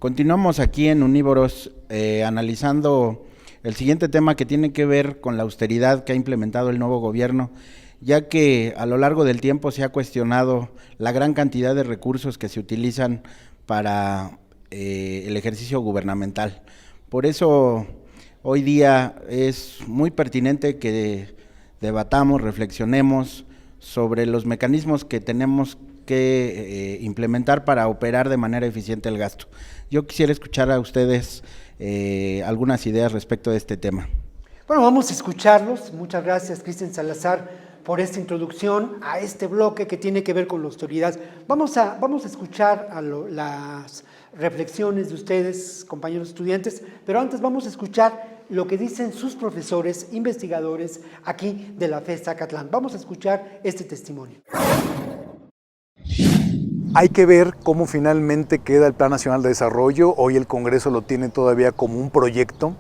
Continuamos aquí en Unívoros analizando el siguiente tema que tiene que ver con la austeridad que ha implementado el nuevo gobierno, ya que a lo largo del tiempo se ha cuestionado la gran cantidad de recursos que se utilizan para el ejercicio gubernamental. Por eso hoy día es muy pertinente que debatamos, reflexionemos sobre los mecanismos que tenemos que implementar para operar de manera eficiente el gasto. Yo quisiera escuchar a ustedes algunas ideas respecto de este tema. Bueno, vamos a escucharlos. Muchas gracias, Cristian Salazar, por esta introducción a este bloque que tiene que ver con la austeridad. Vamos a escuchar las reflexiones de ustedes, compañeros estudiantes, pero antes vamos a escuchar lo que dicen sus profesores, investigadores aquí de la FES Zacatlán. Vamos a escuchar este testimonio. Hay que ver cómo finalmente queda el Plan Nacional de Desarrollo. Hoy el Congreso lo tiene todavía como un proyecto,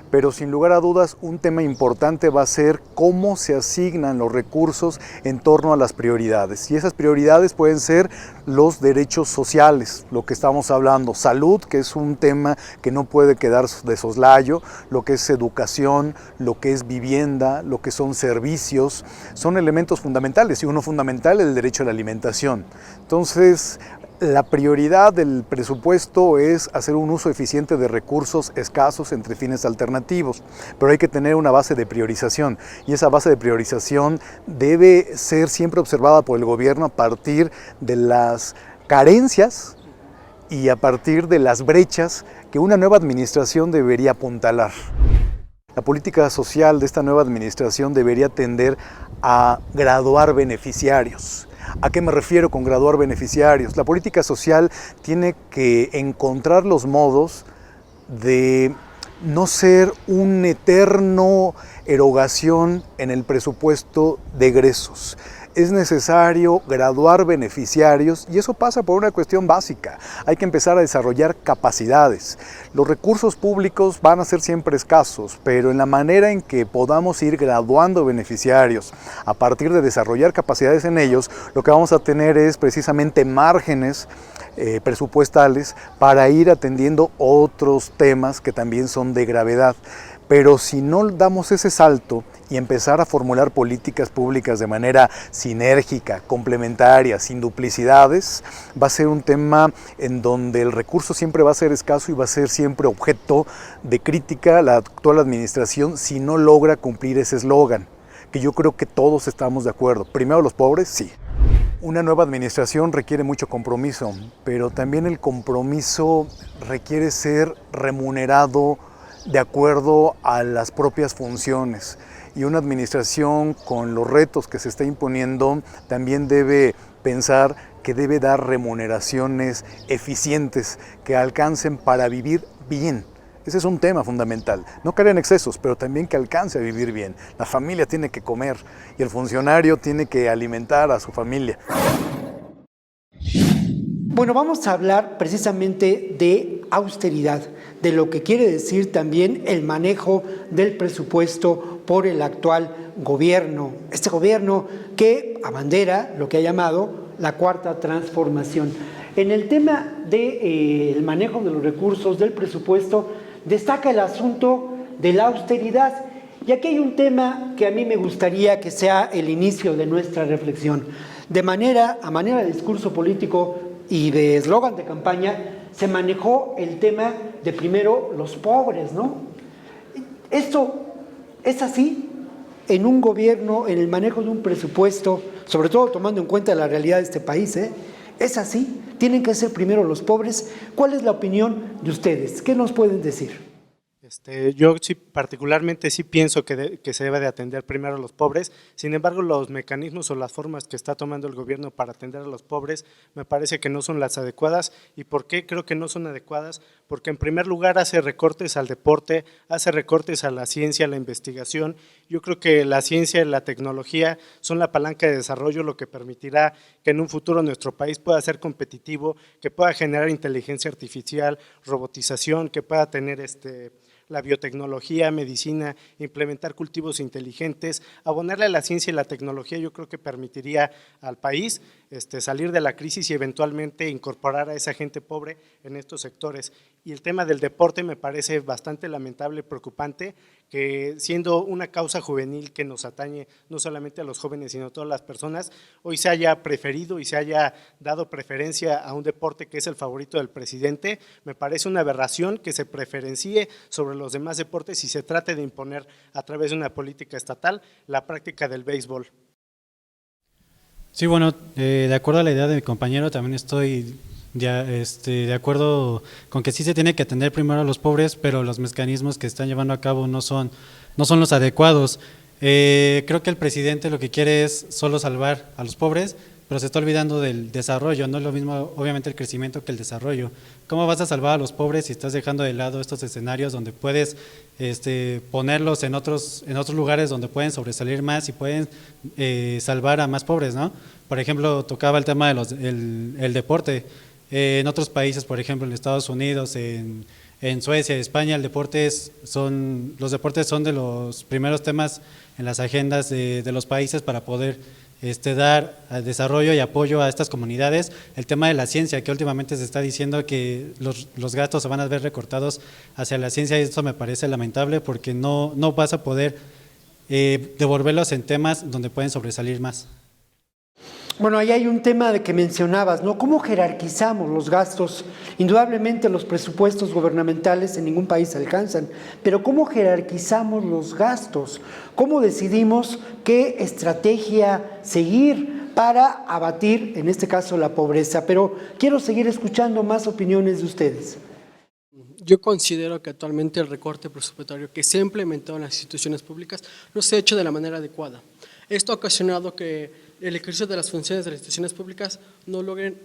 pero sin lugar a dudas un tema importante va a ser cómo se asignan los recursos en torno a las prioridades. Y esas prioridades pueden ser los derechos sociales, lo que estamos hablando, salud, que es un tema que no puede quedar de soslayo, lo que es educación, lo que es vivienda, lo que son servicios, son elementos fundamentales, y uno fundamental es el derecho a la alimentación. Entonces, la prioridad del presupuesto es hacer un uso eficiente de recursos escasos entre fines alternativos, pero hay que tener una base de priorización, y esa base de priorización debe ser siempre observada por el gobierno a partir de las carencias y a partir de las brechas que una nueva administración debería apuntalar. La política social de esta nueva administración debería tender a graduar beneficiarios. ¿A qué me refiero con graduar beneficiarios? La política social tiene que encontrar los modos de no ser una eterna erogación en el presupuesto de egresos. Es necesario graduar beneficiarios, y eso pasa por una cuestión básica. Hay que empezar a desarrollar capacidades. Los recursos públicos van a ser siempre escasos, pero en la manera en que podamos ir graduando beneficiarios a partir de desarrollar capacidades en ellos, lo que vamos a tener es precisamente márgenes presupuestales para ir atendiendo otros temas que también son de gravedad. Pero si no damos ese salto y empezar a formular políticas públicas de manera sinérgica, complementaria, sin duplicidades, va a ser un tema en donde el recurso siempre va a ser escaso y va a ser siempre objeto de crítica a la actual administración si no logra cumplir ese eslogan, que yo creo que todos estamos de acuerdo. Primero los pobres, sí. Una nueva administración requiere mucho compromiso, pero también el compromiso requiere ser remunerado de acuerdo a las propias funciones, y una administración con los retos que se está imponiendo también debe pensar que debe dar remuneraciones eficientes que alcancen para vivir bien. Ese es un tema fundamental, no caer en excesos, pero también que alcance a vivir bien. La familia tiene que comer y el funcionario tiene que alimentar a su familia. Bueno, vamos a hablar precisamente de austeridad, de lo que quiere decir también el manejo del presupuesto por el actual gobierno. Este gobierno que abandera lo que ha llamado la cuarta transformación. En el tema del manejo de los recursos del presupuesto destaca el asunto de la austeridad. Y aquí hay un tema que a mí me gustaría que sea el inicio de nuestra reflexión. A manera de discurso político y de eslogan de campaña, se manejó el tema de primero los pobres, ¿no? Esto es así en un gobierno, en el manejo de un presupuesto, sobre todo tomando en cuenta la realidad de este país, es así, tienen que ser primero los pobres. ¿Cuál es la opinión de ustedes? ¿Qué nos pueden decir? Yo sí, particularmente sí pienso que se debe de atender primero a los pobres. Sin embargo, los mecanismos o las formas que está tomando el gobierno para atender a los pobres me parece que no son las adecuadas. ¿Y por qué creo que no son adecuadas? Porque en primer lugar hace recortes al deporte, hace recortes a la ciencia, a la investigación. Yo creo que la ciencia y la tecnología son la palanca de desarrollo, lo que permitirá que en un futuro nuestro país pueda ser competitivo, que pueda generar inteligencia artificial, robotización, que pueda tener la biotecnología, medicina, implementar cultivos inteligentes, abonarle a la ciencia y la tecnología. Yo creo que permitiría al país salir de la crisis y eventualmente incorporar a esa gente pobre en estos sectores. Y el tema del deporte me parece bastante lamentable, preocupante, que siendo una causa juvenil que nos atañe no solamente a los jóvenes, sino a todas las personas, hoy se haya preferido y se haya dado preferencia a un deporte que es el favorito del presidente. Me parece una aberración que se preferencie sobre los demás deportes y se trate de imponer a través de una política estatal la práctica del béisbol. Sí, bueno, de acuerdo a la idea de mi compañero, también estoy de acuerdo con que sí se tiene que atender primero a los pobres, pero los mecanismos que están llevando a cabo no son los adecuados. Creo que el presidente lo que quiere es solo salvar a los pobres, pero se está olvidando del desarrollo. No es lo mismo, obviamente, el crecimiento que el desarrollo. ¿Cómo vas a salvar a los pobres si estás dejando de lado estos escenarios donde puedes ponerlos en otros lugares donde pueden sobresalir más y pueden salvar a más pobres, ¿no? Por ejemplo, tocaba el tema de el deporte. En otros países, por ejemplo, en Estados Unidos, en Suecia, España, los deportes son de los primeros temas en las agendas de los países para poder dar desarrollo y apoyo a estas comunidades. El tema de la ciencia, que últimamente se está diciendo que los gastos se van a ver recortados hacia la ciencia, y esto me parece lamentable porque no vas a poder devolverlos en temas donde pueden sobresalir más. Bueno, ahí hay un tema de que mencionabas, ¿no? ¿Cómo jerarquizamos los gastos? Indudablemente los presupuestos gubernamentales en ningún país se alcanzan, pero ¿cómo jerarquizamos los gastos? ¿Cómo decidimos qué estrategia seguir para abatir, en este caso, la pobreza? Pero quiero seguir escuchando más opiniones de ustedes. Yo considero que actualmente el recorte presupuestario que se ha implementado en las instituciones públicas no se ha hecho de la manera adecuada. Esto ha ocasionado que el ejercicio de las funciones de las instituciones públicas no logren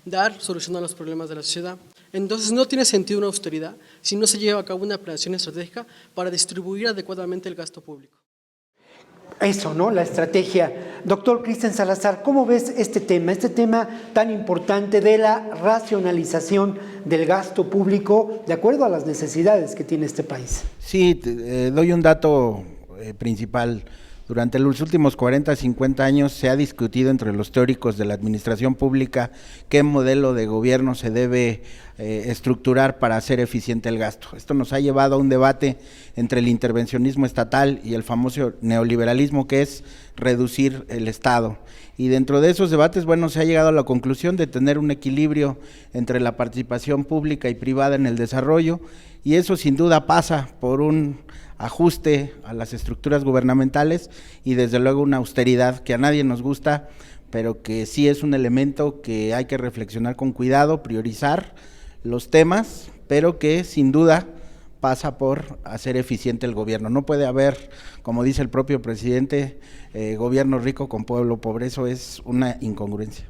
dar solución a los problemas de la sociedad. Entonces no tiene sentido una austeridad si no se lleva a cabo una planeación estratégica para distribuir adecuadamente el gasto público. Eso, ¿no? La estrategia. Doctor Cristian Salazar, ¿cómo ves este tema tan importante de la racionalización del gasto público de acuerdo a las necesidades que tiene este país? Sí, doy un dato principal. Durante los últimos 40, 50 años se ha discutido entre los teóricos de la administración pública qué modelo de gobierno se debe estructurar para hacer eficiente el gasto. Esto nos ha llevado a un debate entre el intervencionismo estatal y el famoso neoliberalismo, que es reducir el Estado. Y dentro de esos debates, bueno, se ha llegado a la conclusión de tener un equilibrio entre la participación pública y privada en el desarrollo, y eso sin duda pasa por un ajuste a las estructuras gubernamentales y desde luego una austeridad que a nadie nos gusta, pero que sí es un elemento que hay que reflexionar con cuidado, priorizar los temas, pero que sin duda pasa por hacer eficiente el gobierno. No puede haber, como dice el propio presidente, gobierno rico con pueblo pobre. Eso es una incongruencia.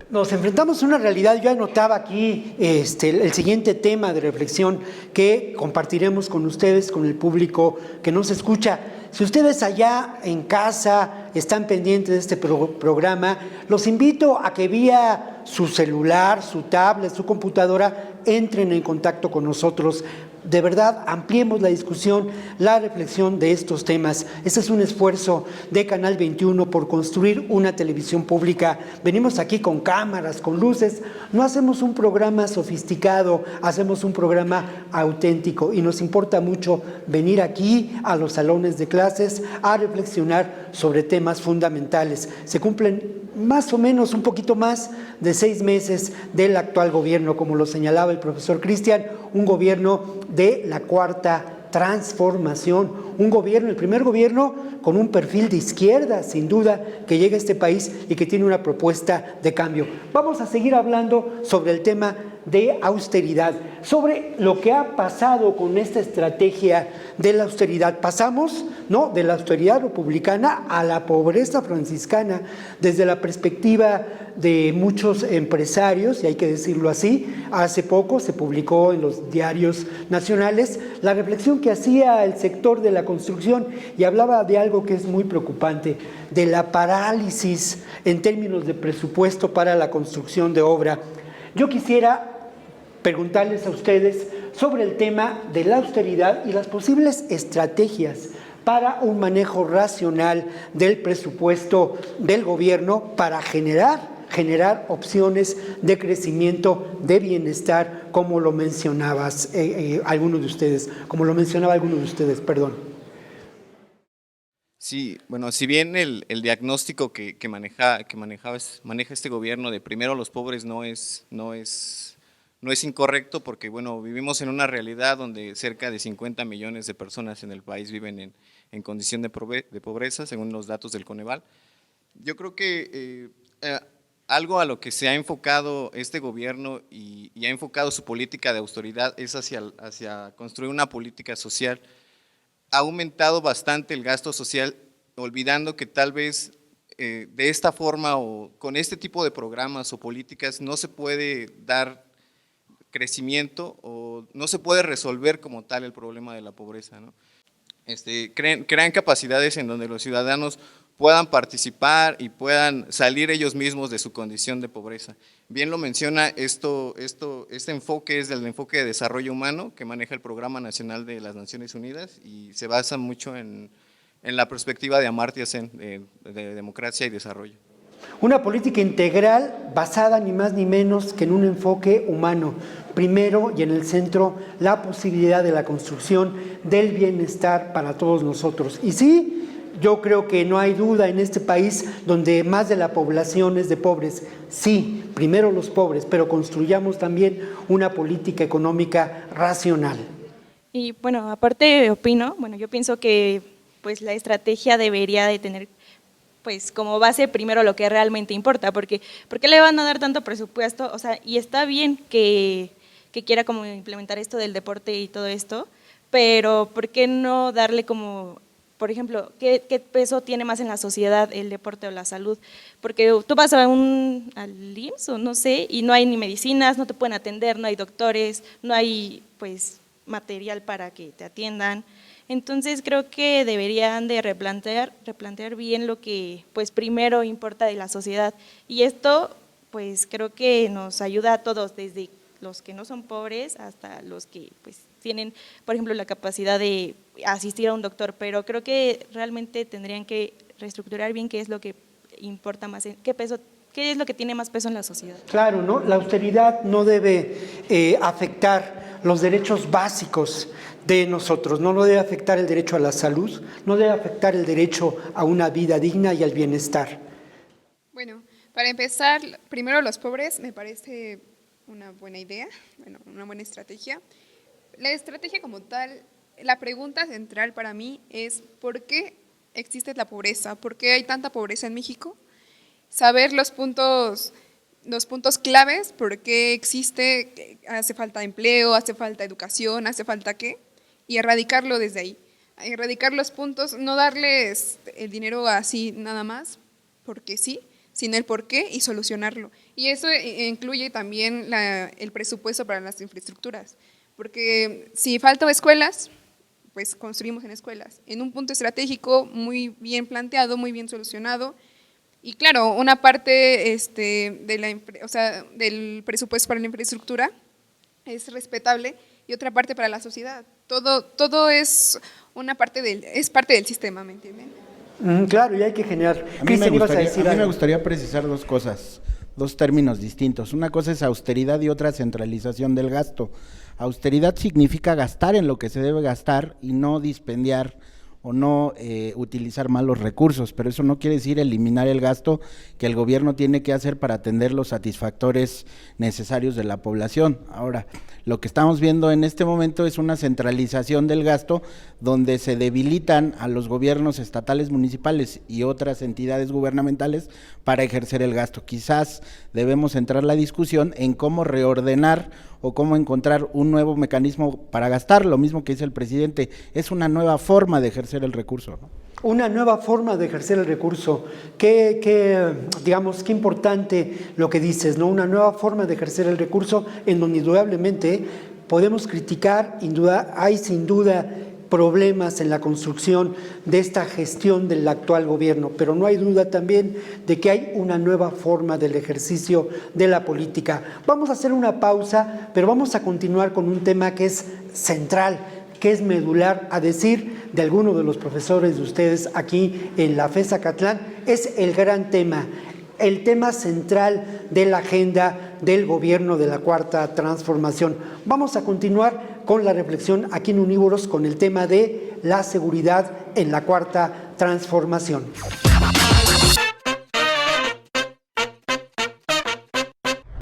Nos enfrentamos a una realidad. Yo anotaba aquí el siguiente tema de reflexión que compartiremos con ustedes, con el público que nos escucha. Si ustedes allá en casa están pendientes de este programa, los invito a que vía su celular, su tablet, su computadora, entren en contacto con nosotros. De verdad, ampliemos la discusión, la reflexión de estos temas. Este es un esfuerzo de Canal 21 por construir una televisión pública. Venimos aquí con cámaras, con luces. No hacemos un programa sofisticado, hacemos un programa auténtico, y nos importa mucho venir aquí a los salones de clases a reflexionar sobre temas fundamentales. Se cumplen más o menos un poquito más de 6 meses del actual gobierno, como lo señalaba el profesor Cristian, un gobierno de la cuarta transformación, un gobierno, el primer gobierno con un perfil de izquierda, sin duda, que llega a este país y que tiene una propuesta de cambio. Vamos a seguir hablando sobre el tema de austeridad, sobre lo que ha pasado con esta estrategia de la austeridad. Pasamos, ¿no?, de la austeridad republicana a la pobreza franciscana, desde la perspectiva de muchos empresarios, y hay que decirlo así. Hace poco se publicó en los diarios nacionales la reflexión que hacía el sector de la construcción, y hablaba de algo que es muy preocupante, de la parálisis en términos de presupuesto para la construcción de obra. Yo quisiera preguntarles a ustedes sobre el tema de la austeridad y las posibles estrategias para un manejo racional del presupuesto del gobierno para generar opciones de crecimiento, de bienestar, como lo mencionaba alguno de ustedes, perdón. Sí, bueno, si bien el diagnóstico que maneja este gobierno de primero los pobres no es incorrecto, porque bueno, vivimos en una realidad donde cerca de 50 millones de personas en el país viven en condición de pobreza, según los datos del Coneval. Yo creo que algo a lo que se ha enfocado este gobierno y ha enfocado su política de austeridad es hacia construir una política social. Ha aumentado bastante el gasto social, olvidando que tal vez de esta forma o con este tipo de programas o políticas no se puede dar crecimiento o no se puede resolver como tal el problema de la pobreza, ¿no? Crean capacidades en donde los ciudadanos puedan participar y puedan salir ellos mismos de su condición de pobreza. Bien lo menciona, este enfoque es del enfoque de desarrollo humano que maneja el Programa Nacional de las Naciones Unidas y se basa mucho en la perspectiva de Amartya Sen, de democracia y desarrollo. Una política integral basada ni más ni menos que en un enfoque humano. Primero y en el centro, la posibilidad de la construcción del bienestar para todos nosotros. Y sí, yo creo que no hay duda en este país donde más de la población es de pobres. Sí, primero los pobres, pero construyamos también una política económica racional. Y bueno, aparte opino, yo pienso que pues la estrategia debería de tener pues como base primero lo que realmente importa, porque ¿por qué le van a dar tanto presupuesto? O sea, y está bien que quiera como implementar esto del deporte y todo esto, pero ¿por qué no darle como, por ejemplo, qué peso tiene más en la sociedad el deporte o la salud? Porque tú vas al IMSS o no sé, y no hay ni medicinas, no te pueden atender, no hay doctores, no hay pues material para que te atiendan. Entonces creo que deberían de replantear bien lo que pues primero importa de la sociedad, y esto pues creo que nos ayuda a todos, desde los que no son pobres hasta los que pues tienen, por ejemplo, la capacidad de asistir a un doctor, pero creo que realmente tendrían que reestructurar bien qué es lo que importa más, qué es lo que tiene más peso en la sociedad. Claro, ¿no? La austeridad no debe afectar los derechos básicos de nosotros, no debe afectar el derecho a la salud, no debe afectar el derecho a una vida digna y al bienestar. Bueno, para empezar, primero los pobres me parece una buena idea, una buena estrategia. La estrategia como tal, la pregunta central para mí es ¿por qué existe la pobreza? ¿Por qué hay tanta pobreza en México? Saber los puntos claves, por qué existe, hace falta empleo, hace falta educación, hace falta qué, y erradicarlo desde ahí. Erradicar los puntos, no darles el dinero así nada más, porque sí, sino el por qué y solucionarlo. Y eso incluye también el presupuesto para las infraestructuras, porque si faltan escuelas, pues construimos en escuelas, en un punto estratégico muy bien planteado, muy bien solucionado. Y claro, una parte del presupuesto para la infraestructura es respetable y otra parte para la sociedad. Todo es parte del sistema, ¿me entienden? Claro, y hay que generar. A mí me gustaría precisar dos cosas, dos términos distintos. Una cosa es austeridad y otra centralización del gasto. Austeridad significa gastar en lo que se debe gastar y no dispendiar o no utilizar mal los recursos, pero eso no quiere decir eliminar el gasto que el gobierno tiene que hacer para atender los satisfactores necesarios de la población. Ahora, lo que estamos viendo en este momento es una centralización del gasto donde se debilitan a los gobiernos estatales, municipales y otras entidades gubernamentales para ejercer el gasto. Quizás debemos centrar la discusión en cómo reordenar o cómo encontrar un nuevo mecanismo para gastar, lo mismo que dice el presidente, es una nueva forma de ejercer el recurso, ¿no? Una nueva forma de ejercer el recurso, qué importante lo que dices, ¿no? Una nueva forma de ejercer el recurso en donde indudablemente podemos criticar, hay sin duda problemas en la construcción de esta gestión del actual gobierno, pero no hay duda también de que hay una nueva forma del ejercicio de la política. Vamos a hacer una pausa, pero vamos a continuar con un tema que es central, que es medular, a decir de algunos de los profesores de ustedes aquí en la FES Zacatlán, es el gran tema, el tema central de la agenda del gobierno de la Cuarta Transformación. Vamos a continuar con la reflexión aquí en Unívoros con el tema de la seguridad en la Cuarta Transformación.